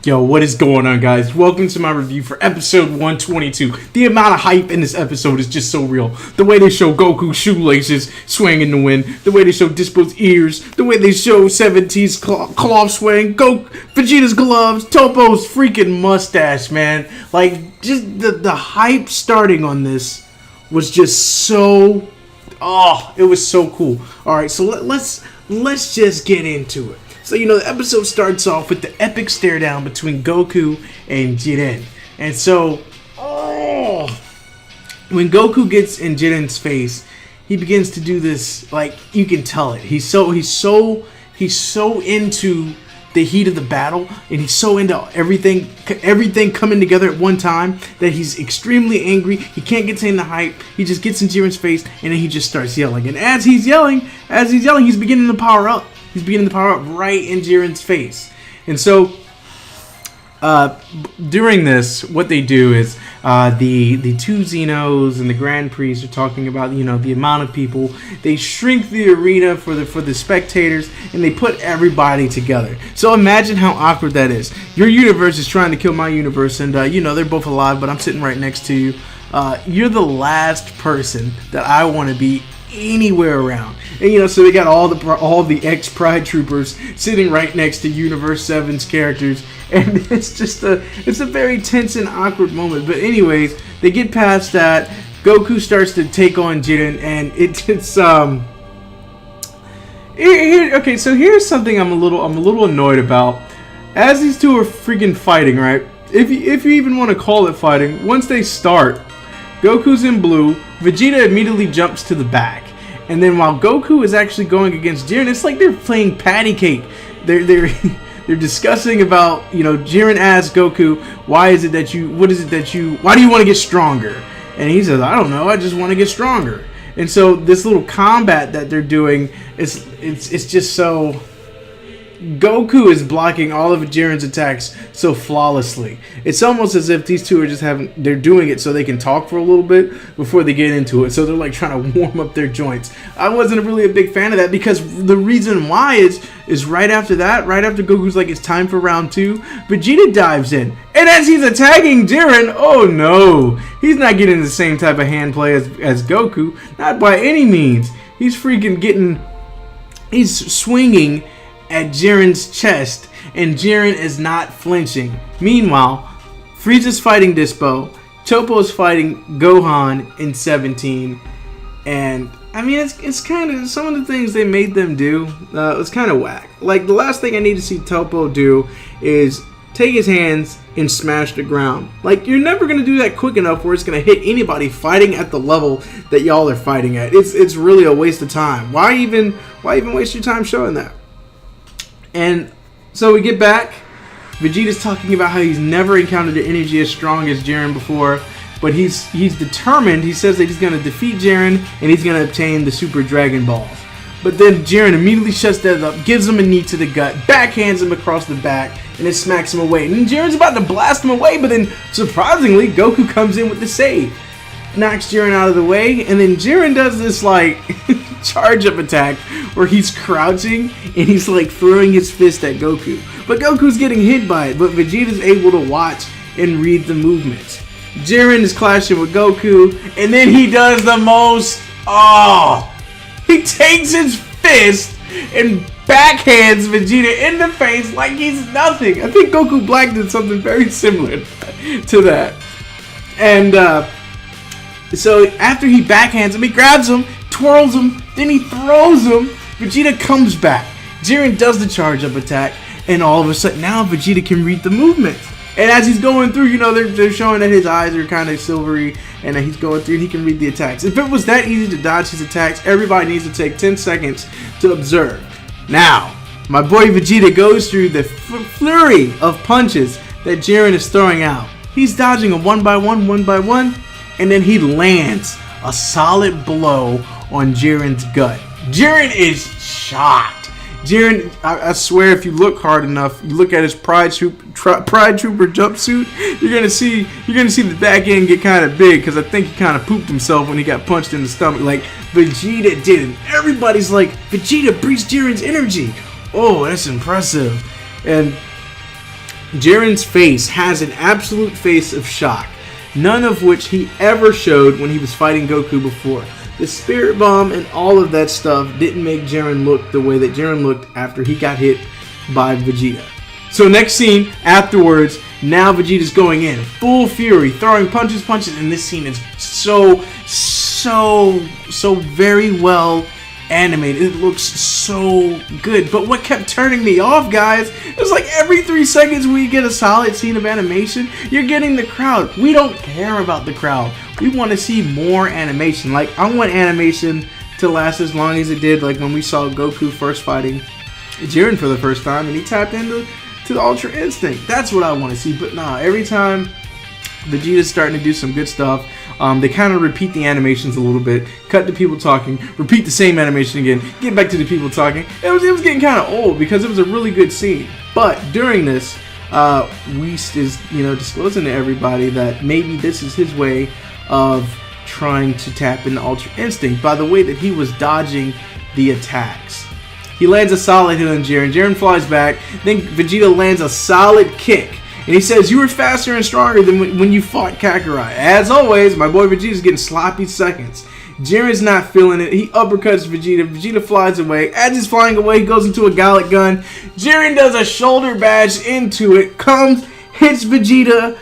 Yo, what is going on, guys? Welcome to my review for episode 122. The amount of hype in this episode is just so real. The way they show Goku's shoelaces swaying in the wind, the way they show Dispo's ears, the way they show 17's cloth swaying, Vegeta's gloves, Toppo's freaking mustache, man. Like, just the hype starting on this was just so... Oh, it was so cool. Alright, so let's just get into it. So, the episode starts off with the epic stare down between Goku and Jiren. And so, when Goku gets in Jiren's face, he begins to do this, like, you can tell it. He's so into the heat of the battle, and he's so into everything coming together at one time that he's extremely angry. He can't contain the hype. He just gets in Jiren's face, and then he just starts yelling. And as he's yelling, he's beginning to power up. He's beginning to power up right in Jiren's face. And so, during this, what they do is the two Xenos and the Grand Priest are talking about, the amount of people. They shrink the arena for the spectators, and they put everybody together. So imagine how awkward that is. Your universe is trying to kill my universe, and they're both alive, but I'm sitting right next to you. You're the last person that I want to be anywhere around. And so they got all the ex-Pride troopers sitting right next to Universe 7's characters, and it's a very tense and awkward moment. But anyways, they get past that. Goku starts to take on Jiren, and okay, so here's something I'm a little annoyed about. As these two are freaking fighting, right? If you even want to call it fighting, once they start, Goku's in blue, Vegeta immediately jumps to the back. And then while Goku is actually going against Jiren, it's like they're playing patty cake. They're discussing about, Jiren asks Goku, why do you want to get stronger? And he says, I don't know, I just want to get stronger. And so this little combat that they're doing, it's just so... Goku is blocking all of Jiren's attacks so flawlessly. It's almost as if these two are they're doing it so they can talk for a little bit before they get into it. So they're like trying to warm up their joints. I wasn't really a big fan of that, because the reason why is right after Goku's like, it's time for round 2, Vegeta dives in. And as he's attacking Jiren, oh no, he's not getting the same type of hand play as Goku. Not by any means. He's swinging at Jiren's chest, and Jiren is not flinching. Meanwhile, Frieza's fighting Dispo, Toppo's fighting Gohan in 17, and I mean, it's kind of, some of the things they made them do, it's kind of whack. Like, the last thing I need to see Toppo do is take his hands and smash the ground. Like, you're never going to do that quick enough where it's going to hit anybody fighting at the level that y'all are fighting at. It's really a waste of time. Why even waste your time showing that? And so we get back. Vegeta's talking about how he's never encountered an energy as strong as Jiren before, but he's determined. He says that he's going to defeat Jiren and he's going to obtain the Super Dragon Balls. But then Jiren immediately shuts that up, gives him a knee to the gut, backhands him across the back, and then smacks him away. And then Jiren's about to blast him away, but then surprisingly, Goku comes in with the save. Knocks Jiren out of the way, and then Jiren does this like charge up attack where he's crouching and he's like throwing his fist at Goku. But Goku's getting hit by it, but Vegeta's able to watch and read the movements. Jiren is clashing with Goku, and then he does the most... he takes his fist and backhands Vegeta in the face like he's nothing. I think Goku Black did something very similar to that. And so after he backhands him, he grabs him, twirls him, then he throws him. Vegeta comes back. Jiren does the charge up attack, and all of a sudden now Vegeta can read the movements. And as he's going through, they're showing that his eyes are kind of silvery, and that he's going through and he can read the attacks. If it was that easy to dodge his attacks, everybody needs to take 10 seconds to observe. Now, my boy Vegeta goes through the flurry of punches that Jiren is throwing out. He's dodging them one by one, and then he lands a solid blow on Jiren's gut. Jiren is shocked. Jiren, I swear, if you look hard enough, you look at his Pride Trooper jumpsuit, you're gonna see the back end get kind of big, because I think he kind of pooped himself when he got punched in the stomach. Like Vegeta did it. Everybody's like, Vegeta breached Jiren's energy. Oh, that's impressive. And Jiren's face has an absolute face of shock, none of which he ever showed when he was fighting Goku before. The Spirit Bomb and all of that stuff didn't make Jiren look the way that Jiren looked after he got hit by Vegeta. So next scene, afterwards, now Vegeta's going in, full fury, throwing punches, and this scene is so very well animated. It looks so good. But what kept turning me off, guys, it was like every 3 seconds we get a solid scene of animation, you're getting the crowd. We don't care about the crowd. We want to see more animation. Like, I want animation to last as long as it did, like when we saw Goku first fighting Jiren for the first time and he tapped into the Ultra Instinct. That's what I want to see. But nah, every time Vegeta's starting to do some good stuff, they kind of repeat the animations a little bit, cut to people talking, repeat the same animation again, get back to the people talking. It was getting kind of old because it was a really good scene. But during this, Whis is disclosing to everybody that maybe this is his way of trying to tap into Ultra Instinct by the way that he was dodging the attacks. He lands a solid hit on Jiren. Jiren flies back. Then Vegeta lands a solid kick. And he says, "You were faster and stronger than when you fought Kakarot." As always, my boy Vegeta's getting sloppy seconds. Jiren's not feeling it. He uppercuts Vegeta. Vegeta flies away. As he's flying away, he goes into a Gallic gun. Jiren does a shoulder bash into it. Comes, hits Vegeta.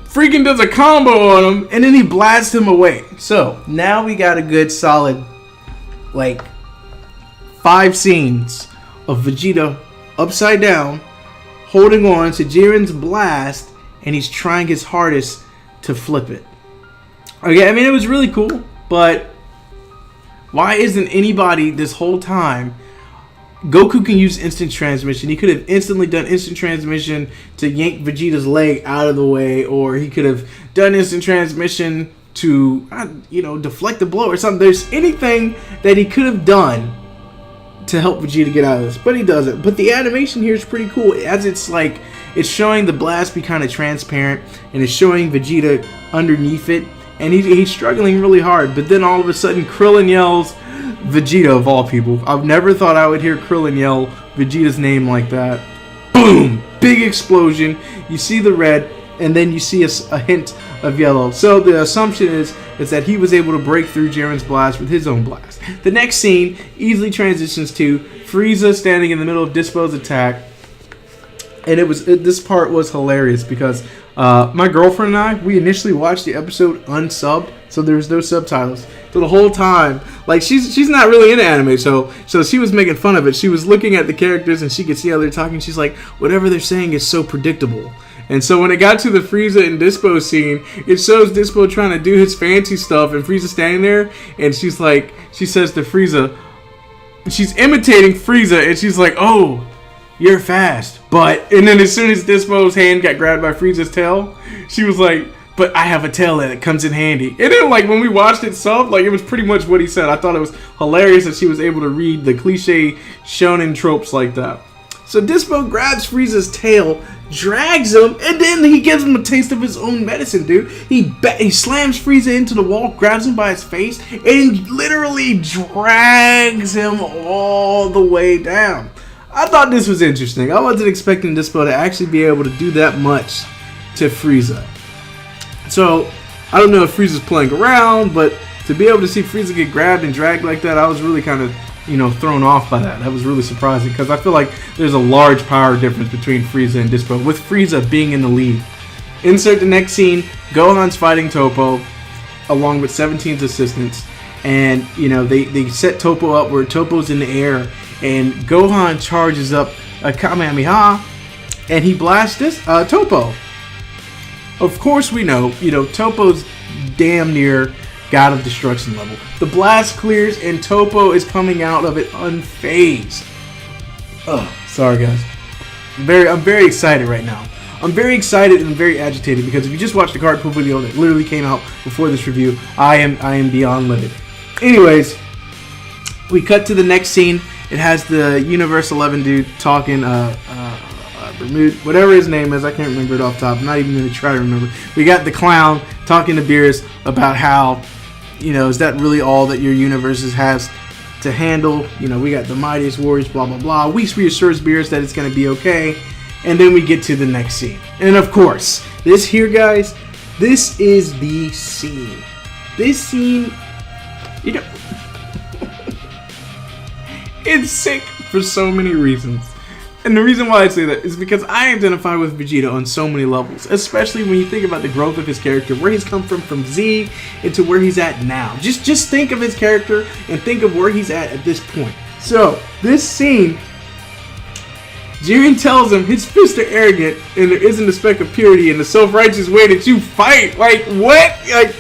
Freaking does a combo on him. And then he blasts him away. So, now we got a good solid, 5 scenes of Vegeta upside down, holding on to Jiren's blast, and he's trying his hardest to flip it. Okay, I mean, it was really cool, but why isn't anybody this whole time? Goku can use instant transmission. He could have instantly done instant transmission to yank Vegeta's leg out of the way, or he could have done instant transmission to, deflect the blow or something. There's anything that he could have done to help Vegeta get out of this, but he doesn't. But the animation here is pretty cool, as it's showing the blast be kind of transparent, and it's showing Vegeta underneath it, and he's struggling really hard. But then all of a sudden, Krillin yells, Vegeta of all people. I've never thought I would hear Krillin yell Vegeta's name like that. Boom! Big explosion. You see the red, and then you see a hint of yellow. So the assumption is that he was able to break through Jiren's blast with his own blast. The next scene easily transitions to Frieza standing in the middle of Dispo's attack. And this part was hilarious because my girlfriend and I, we initially watched the episode unsubbed, so there was no subtitles. So the whole time, she's not really into anime, so she was making fun of it. She was looking at the characters and she could see how they're talking. She's like, whatever they're saying is so predictable. And so when it got to the Frieza and Dispo scene, it shows Dispo trying to do his fancy stuff, and Frieza standing there, and she says to Frieza, she's imitating Frieza, and she's like, "Oh, you're fast." And then as soon as Dispo's hand got grabbed by Frieza's tail, she was like, "But I have a tail that comes in handy." And then when we watched it sub, it was pretty much what he said. I thought it was hilarious that she was able to read the cliche shonen tropes like that. So Dispo grabs Frieza's tail, drags him, and then he gives him a taste of his own medicine, dude. He slams Frieza into the wall, grabs him by his face, and literally drags him all the way down. I thought this was interesting. I wasn't expecting Dispo to actually be able to do that much to Frieza. So, I don't know if Frieza's playing around, but to be able to see Frieza get grabbed and dragged like that, I was really kind of thrown off by that. That was really surprising because I feel like there's a large power difference between Frieza and Dispo, with Frieza being in the lead. Insert the next scene. Gohan's fighting Toppo along with 17's assistants, and they set Toppo up where Toppo's in the air, and Gohan charges up a Kamehameha, and he blasts Toppo. Of course, we know Toppo's damn near God of Destruction level. The blast clears and Toppo is coming out of it unfazed. Sorry guys. I'm very excited right now. I'm very excited and very agitated because if you just watched the card pool video that literally came out before this review, I am beyond livid. Anyways, we cut to the next scene. It has the Universe 11 dude talking, Bermude, whatever his name is, I can't remember it off the top. I'm not even going to try to remember. We got the clown talking to Beerus about how, is that really all that your universe has to handle? We got the mightiest warriors, blah, blah, blah. Whis reassures Beerus that it's going to be okay. And then we get to the next scene. And of course, this here, guys, this is the scene. This scene, you know, it's sick for so many reasons. And the reason why I say that is because I identify with Vegeta on so many levels, especially when you think about the growth of his character, where he's come from Z into where he's at now. Just think of his character and think of where he's at this point. So, this scene, Jiren tells him his fists are arrogant and there isn't a speck of purity in the self-righteous way that you fight. Like, what? Like,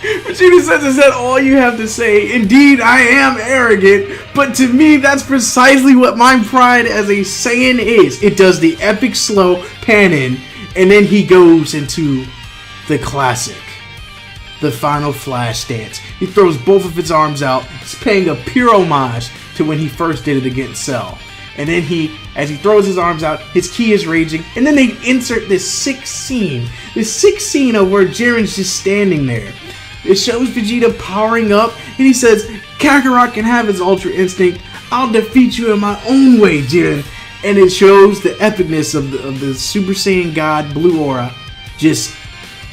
Vegeta says, is that all you have to say? Indeed, I am arrogant, but to me, that's precisely what my pride as a Saiyan is. It does the epic slow pan in, and then he goes into the classic, the final flash dance. He throws both of his arms out. He's paying a pure homage to when he first did it against Cell. And then as he throws his arms out, his ki is raging. And then they insert this sick scene of where Jiren's just standing there. It shows Vegeta powering up, and he says, Kakarot can have his Ultra Instinct. I'll defeat you in my own way, Jiren. And it shows the epicness of the Super Saiyan God Blue Aura just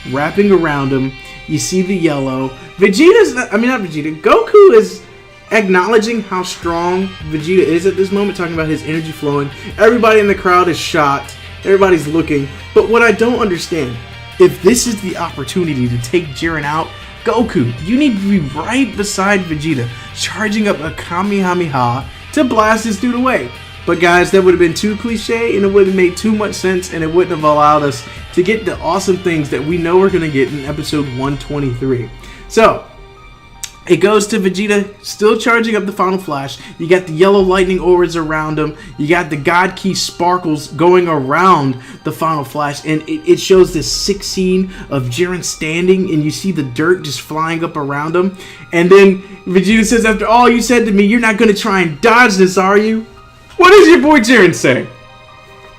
wrapping around him. You see the yellow. Goku is acknowledging how strong Vegeta is at this moment, talking about his energy flowing. Everybody in the crowd is shocked. Everybody's looking. But what I don't understand, if this is the opportunity to take Jiren out, Goku, you need to be right beside Vegeta, charging up a Kamehameha to blast this dude away. But guys, that would have been too cliche, and it would have made too much sense, and it wouldn't have allowed us to get the awesome things that we know we're going to get in episode 123. So, it goes to Vegeta still charging up the final flash. You got the yellow lightning auras around him. You got the God Key sparkles going around the final flash. And it shows this sick scene of Jiren standing, and you see the dirt just flying up around him. And then Vegeta says, after all you said to me, you're not going to try and dodge this, are you? What does your boy Jiren say?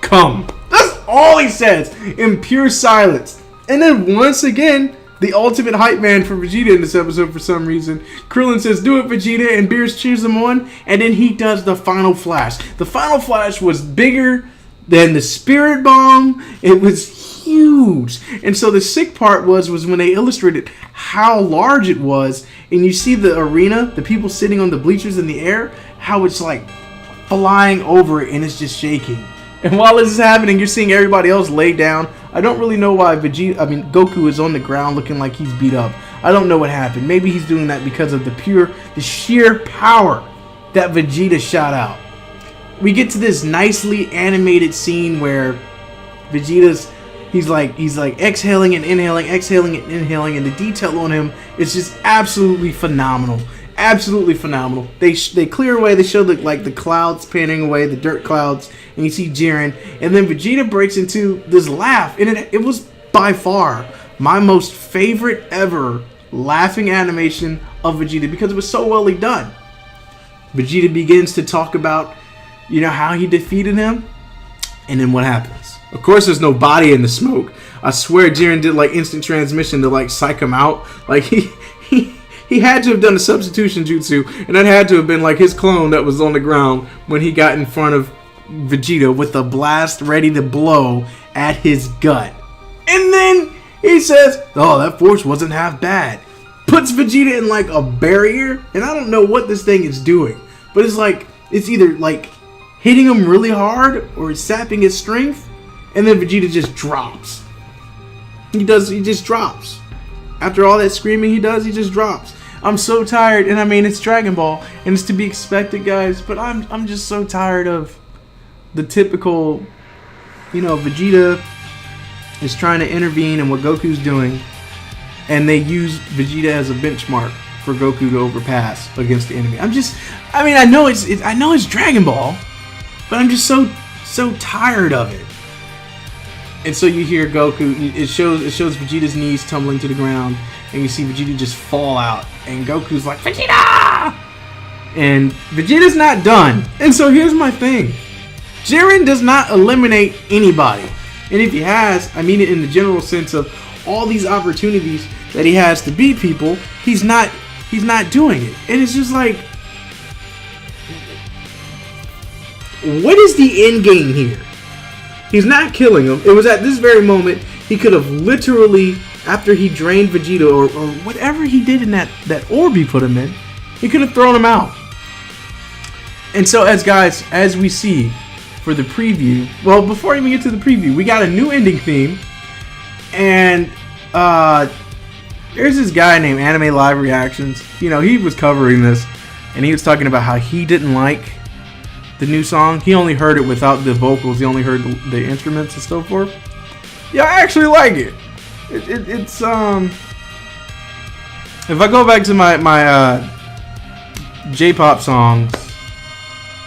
Come. That's all he says in pure silence. And then once again, the ultimate hype man for Vegeta in this episode for some reason, Krillin says, do it, Vegeta, and Beerus cheers him on, and then he does the final flash. The final flash was bigger than the Spirit Bomb. It was huge. And so the sick part was when they illustrated how large it was, and you see the arena, the people sitting on the bleachers in the air, how it's like flying over it, and it's just shaking. And while this is happening, you're seeing everybody else lay down. I don't really know why Goku is on the ground looking like he's beat up. I don't know what happened. Maybe he's doing that because of the sheer power that Vegeta shot out. We get to this nicely animated scene where Vegeta's he's like exhaling and inhaling, and the detail on him is just absolutely phenomenal. Absolutely phenomenal. They clear away. They show the clouds panning away, the dirt clouds, and you see Jiren. And then Vegeta breaks into this laugh, and it was by far my most favorite ever laughing animation of Vegeta because it was so well done. Vegeta begins to talk about, how he defeated him, and then what happens? Of course, there's no body in the smoke. I swear, Jiren did instant transmission to psych him out. He had to have done a substitution jutsu, and that had to have been his clone that was on the ground when he got in front of Vegeta with a blast ready to blow at his gut. And then he says, oh, that force wasn't half bad. Puts Vegeta in a barrier, and I don't know what this thing is doing. But it's either hitting him really hard or it's sapping his strength, and then Vegeta just drops. He just drops. After all that screaming he does, he just drops. I'm so tired, and it's Dragon Ball, and it's to be expected, guys, but I'm just so tired of the typical, Vegeta is trying to intervene in what Goku's doing, and they use Vegeta as a benchmark for Goku to overpass against the enemy. I know it's Dragon Ball, but I'm just so tired of it. And so you hear Goku, it shows Vegeta's knees tumbling to the ground, and you see Vegeta just fall out, and Goku's like, Vegeta! And Vegeta's not done. And so here's my thing. Jiren does not eliminate anybody. And if he has, I mean it in the general sense of all these opportunities that he has to beat people, he's not doing it. And it's just what is the end game here? He's not killing him. It was at this very moment he could have literally, after he drained Vegeta or whatever he did in that orb he put him in, he could have thrown him out. And so as we see for the preview, well, before we even get to the preview, we got a new ending theme, and there's this guy named Anime Live Reactions. You know, he was covering this, and he was talking about how he didn't like the new song. He only heard it without the vocals. He only heard the instruments and so forth. Yeah, I actually like it. It's if I go back to my J-pop songs,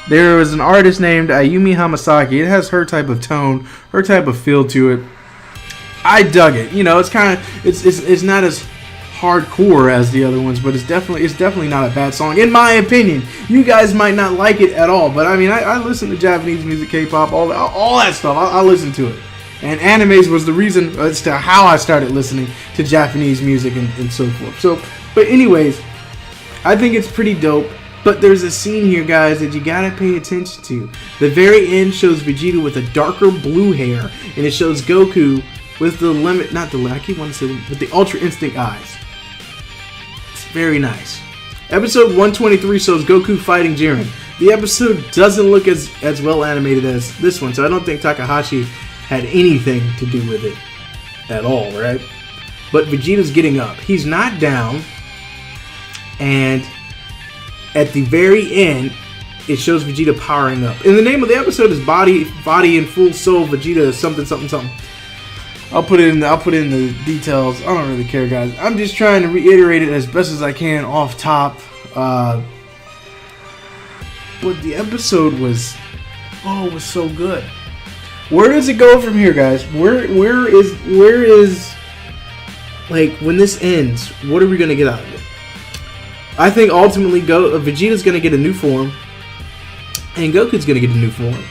there was an artist named Ayumi Hamasaki. It has her type of tone, her type of feel to it. I dug it. You know, it's kind of it's not as hardcore as the other ones, but it's definitely not a bad song in my opinion. You guys might not like it at all, but I mean, I listen to Japanese music, K-pop, all that stuff. I listen to it, and animes was the reason as to how I started listening to Japanese music and so forth. So, but anyways, I think it's pretty dope. But there's a scene here, guys, that you gotta pay attention to. The very end shows Vegeta with a darker blue hair, and it shows Goku with the with the Ultra Instinct eyes. It's very nice. Episode 123 shows Goku fighting Jiren. The episode doesn't look as well animated as this one, so I don't think Takahashi had anything to do with it at all, right? But Vegeta's getting up. He's not down, and at the very end, it shows Vegeta powering up. And the name of the episode is Body and Full Soul Vegeta something. I'll put it in the details. I don't really care, guys. I'm just trying to reiterate it as best as I can off top. But the episode was so good. Where does it go from here, guys? Where is like when this ends? What are we gonna get out of it? I think ultimately Vegeta's going to get a new form, and Goku's going to get a new form.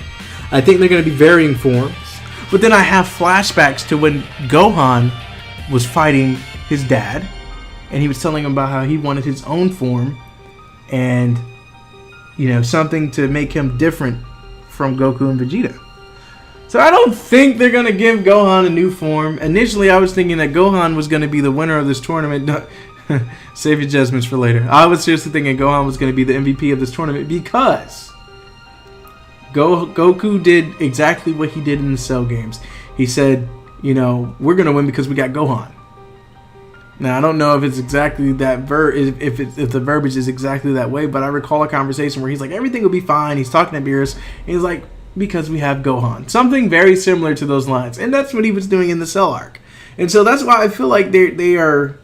I think they're going to be varying forms. But then I have flashbacks to when Gohan was fighting his dad, and he was telling him about how he wanted his own form, and, you know, something to make him different from Goku and Vegeta. So I don't think they're going to give Gohan a new form. Initially, I was thinking that Gohan was going to be the winner of this tournament. Save your judgments for later. I was seriously thinking Gohan was going to be the MVP of this tournament because Goku did exactly what he did in the Cell games. He said, you know, we're going to win because we got Gohan. Now, I don't know if it's exactly that if the verbiage is exactly that way, but I recall a conversation where he's like, everything will be fine. He's talking to Beerus, and he's like, because we have Gohan. Something very similar to those lines. And that's what he was doing in the Cell arc. And so that's why I feel like there's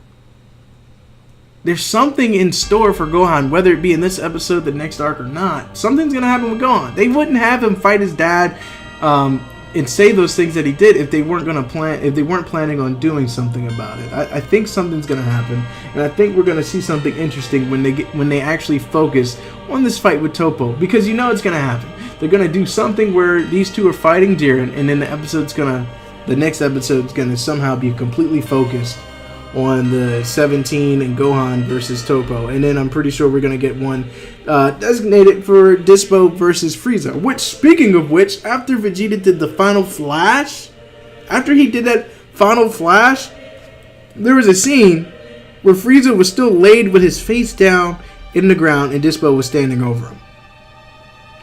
something in store for Gohan, whether it be in this episode, the next arc, or not. Something's going to happen with Gohan. They wouldn't have him fight his dad and say those things that he did if they weren't planning on doing something about it. I think something's going to happen, and I think we're going to see something interesting when they actually focus on this fight with Toppo, because you know it's going to happen. They're going to do something where these two are fighting Jiren, and then the next episode's going to somehow be completely focused on the 17 and Gohan versus Toppo, and then I'm pretty sure we're gonna get one designated for Dispo versus Frieza. Which, speaking of which, after Vegeta did the final flash, there was a scene where Frieza was still laid with his face down in the ground, and Dispo was standing over him.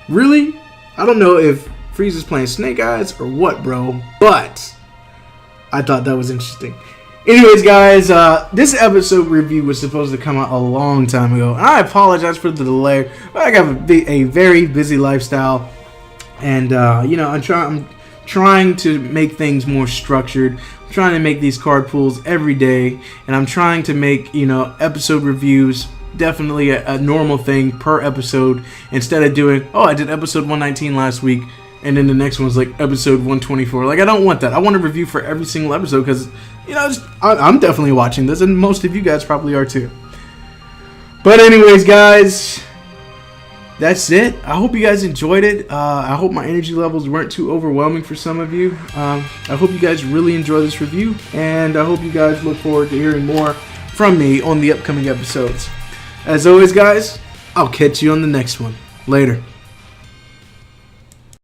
Really? I don't know if Frieza's playing Snake Eyes or what, bro, but I thought that was interesting. Anyways, guys, this episode review was supposed to come out a long time ago, and I apologize for the delay. I got a very busy lifestyle, and you know, I'm trying to make things more structured. I'm trying to make these card pools every day, and I'm trying to make, you know, episode reviews definitely a normal thing per episode, instead of doing, oh, I did episode 119 last week, and then the next one's like episode 124. Like, I don't want that. I want a review for every single episode, because, you know, I'm definitely watching this, and most of you guys probably are too. But anyways, guys, that's it. I hope you guys enjoyed it. I hope my energy levels weren't too overwhelming for some of you. I hope you guys really enjoy this review, and I hope you guys look forward to hearing more from me on the upcoming episodes. As always, guys, I'll catch you on the next one. Later.